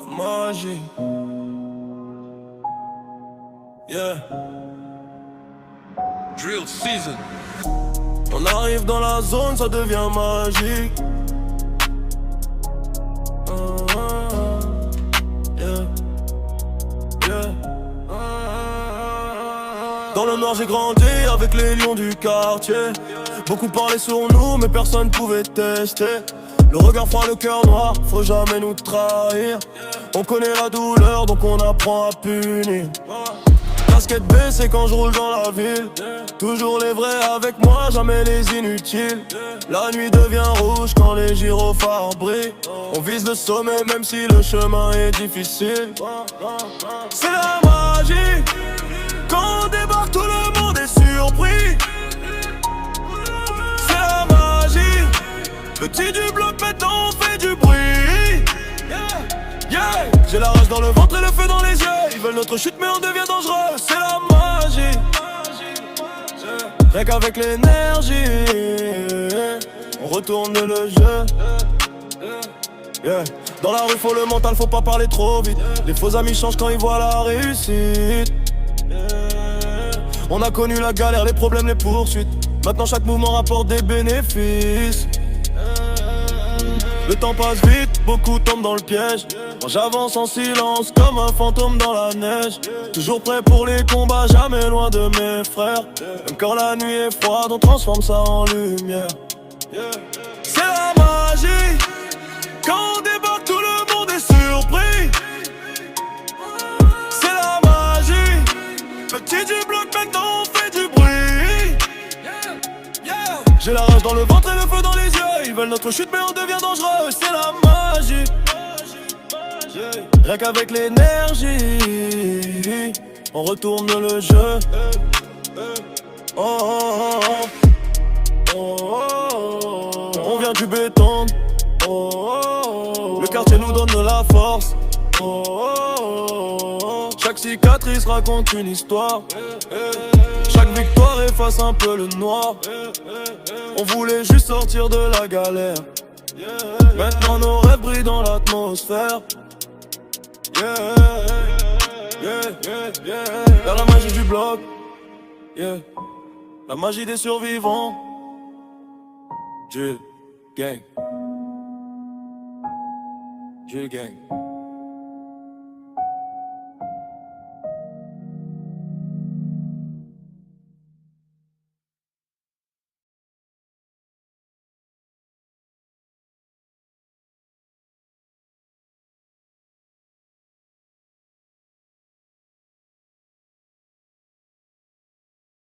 magie. Yeah. Drill season. On arrive dans la zone, ça devient magique. Yeah. Yeah. Dans le noir j'ai grandi avec les lions du quartier. Beaucoup parlaient sur nous mais personne pouvait tester. Le regard froid, le cœur noir, faut jamais nous trahir. On connaît la douleur donc on apprend à punir. Casquette baissée quand je roule dans la ville. Toujours les vrais avec moi, jamais les inutiles. La nuit devient rouge quand les gyrophares brillent. On vise le sommet même si le chemin est difficile. C'est la magie. Quand on débarque tout le monde est surpris. C'est la magie. Petit du bloc maintenant on fait du bruit. Yeah. J'ai la rage dans le ventre et le feu dans les yeux. Ils veulent notre chute mais on devient dangereux. C'est la magie. Rien qu'avec l'énergie on retourne le jeu. Yeah. Dans la rue faut le mental, faut pas parler trop vite. Les faux amis changent quand ils voient la réussite. On a connu la galère, les problèmes, les poursuites. Maintenant chaque mouvement rapporte des bénéfices. Le temps passe vite, beaucoup tombent dans le piège. Moi j'avance en silence comme un fantôme dans la neige. Toujours prêt pour les combats, jamais loin de mes frères. Même quand la nuit est froide, on transforme ça en lumière. C'est la magie. Quand on débarque, tout le monde est surpris. C'est la magie. Petit du bloc, maintenant on fait du bruit. J'ai la rage dans le ventre et le feu dans les yeux. Ils veulent notre chute mais on devient dangereux. C'est la magie. Rien qu'avec l'énergie on retourne le jeu. Oh, oh, oh, oh. On vient du béton. Le quartier nous donne de la force. Chaque cicatrice raconte une histoire. Chaque victoire efface un peu le noir. On voulait juste sortir de la galère. Maintenant nos rêves brillent dans l'atmosphère. Vers la magie du bloc. La magie des survivants. Drill gang. Drill gang.